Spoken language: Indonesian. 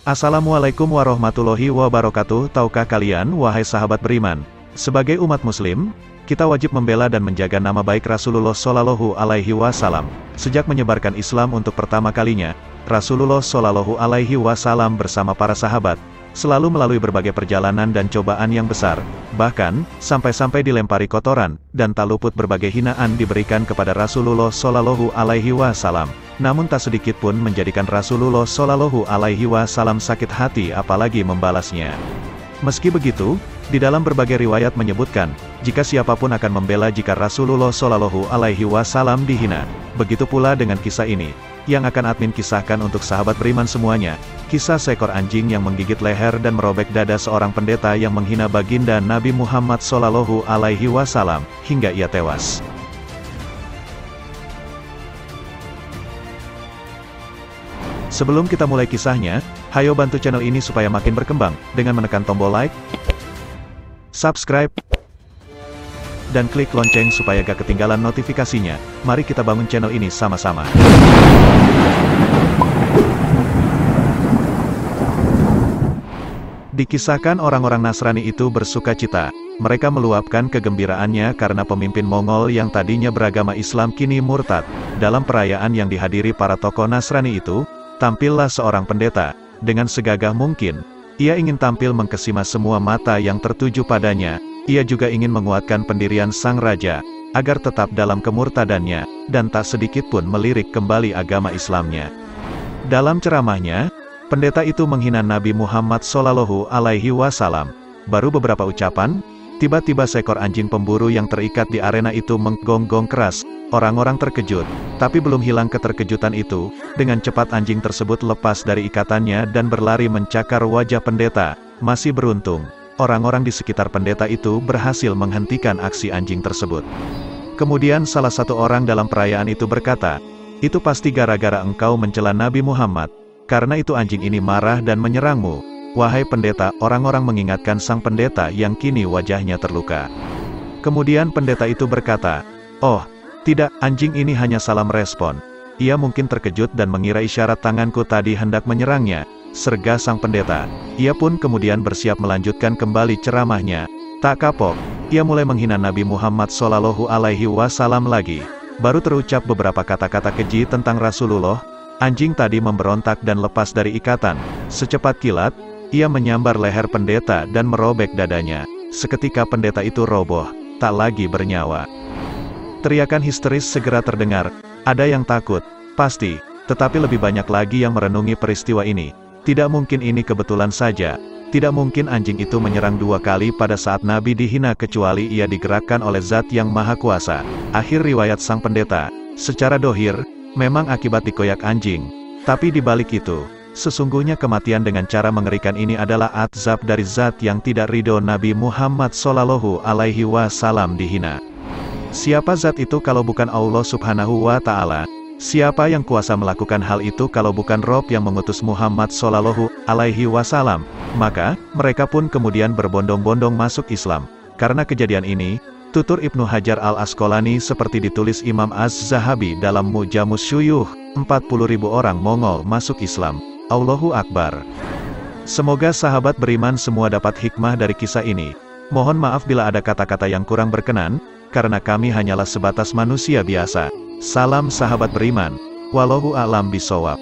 Assalamualaikum warahmatullahi wabarakatuh. Tahukah kalian, wahai sahabat beriman, sebagai umat muslim, kita wajib membela dan menjaga nama baik Rasulullah Shallallahu Alaihi Wasallam. Sejak menyebarkan Islam untuk pertama kalinya, Rasulullah Shallallahu Alaihi Wasallam bersama para sahabat selalu melalui berbagai perjalanan dan cobaan yang besar, bahkan sampai-sampai dilempari kotoran dan tak luput berbagai hinaan diberikan kepada Rasulullah Shallallahu Alaihi Wasallam. Namun tak sedikit pun menjadikan Rasulullah Shallallahu Alaihi Wasallam sakit hati apalagi membalasnya. Meski begitu, di dalam berbagai riwayat menyebutkan, jika siapapun akan membela jika Rasulullah Shallallahu Alaihi Wasallam dihina. Begitu pula dengan kisah ini, yang akan admin kisahkan untuk sahabat beriman semuanya, kisah seekor anjing yang menggigit leher dan merobek dada seorang pendeta yang menghina baginda Nabi Muhammad Shallallahu Alaihi Wasallam, hingga ia tewas. Sebelum kita mulai kisahnya, hayo bantu channel ini supaya makin berkembang, dengan menekan tombol like, subscribe, dan klik lonceng supaya gak ketinggalan notifikasinya. Mari kita bangun channel ini sama-sama. Dikisahkan orang-orang Nasrani itu bersuka cita. Mereka meluapkan kegembiraannya karena pemimpin Mongol yang tadinya beragama Islam kini murtad. Dalam perayaan yang dihadiri para tokoh Nasrani itu, tampillah seorang pendeta. Dengan segagah mungkin, ia ingin tampil mengkesima semua mata yang tertuju padanya. Ia juga ingin menguatkan pendirian sang raja, agar tetap dalam kemurtadannya, dan tak sedikit pun melirik kembali agama Islamnya. Dalam ceramahnya, pendeta itu menghina Nabi Muhammad Shallallahu Alaihi Wasallam. Baru beberapa ucapan, tiba-tiba seekor anjing pemburu yang terikat di arena itu menggonggong keras. Orang-orang terkejut, tapi belum hilang keterkejutan itu. Dengan cepat anjing tersebut lepas dari ikatannya dan berlari mencakar wajah pendeta. Masih beruntung, orang-orang di sekitar pendeta itu berhasil menghentikan aksi anjing tersebut. Kemudian salah satu orang dalam perayaan itu berkata, "Itu pasti gara-gara engkau mencela Nabi Muhammad. Karena itu anjing ini marah dan menyerangmu." Wahai pendeta, orang-orang mengingatkan sang pendeta yang kini wajahnya terluka. Kemudian pendeta itu berkata, "Oh, tidak, anjing ini hanya salah merespon. Ia mungkin terkejut dan mengira isyarat tanganku tadi hendak menyerangnya," serga sang pendeta. Ia pun kemudian bersiap melanjutkan kembali ceramahnya. Tak kapok, ia mulai menghina Nabi Muhammad Shallallahu Alaihi Wasallam lagi. Baru terucap beberapa kata-kata keji tentang Rasulullah, anjing tadi memberontak dan lepas dari ikatan. Secepat kilat, ia menyambar leher pendeta dan merobek dadanya. Seketika pendeta itu roboh, tak lagi bernyawa. Teriakan histeris segera terdengar. Ada yang takut, pasti, tetapi lebih banyak lagi yang merenungi peristiwa ini. Tidak mungkin ini kebetulan saja. Tidak mungkin anjing itu menyerang dua kali pada saat Nabi dihina kecuali ia digerakkan oleh Zat yang Maha Kuasa. Akhir riwayat sang pendeta, secara dohir, memang akibat dikoyak anjing. Tapi di balik itu, sesungguhnya kematian dengan cara mengerikan ini adalah azab dari Zat yang tidak ridho Nabi Muhammad Shallallahu Alaihi Wasallam dihina. Siapa Zat itu kalau bukan Allah Subhanahu wa Ta'ala? Siapa yang kuasa melakukan hal itu kalau bukan Rob yang mengutus Muhammad Shallallahu Alaihi Wasallam? Maka, mereka pun kemudian berbondong-bondong masuk Islam. Karena kejadian ini, tutur Ibnu Hajar al-Asqalani seperti ditulis Imam Az-Zahabi dalam Mu'jamus Syuyukh, 40.000 orang Mongol masuk Islam. Allahu Akbar. Semoga sahabat beriman semua dapat hikmah dari kisah ini. Mohon maaf bila ada kata-kata yang kurang berkenan, karena kami hanyalah sebatas manusia biasa. Salam sahabat beriman. Wallahu a'lam bishawab.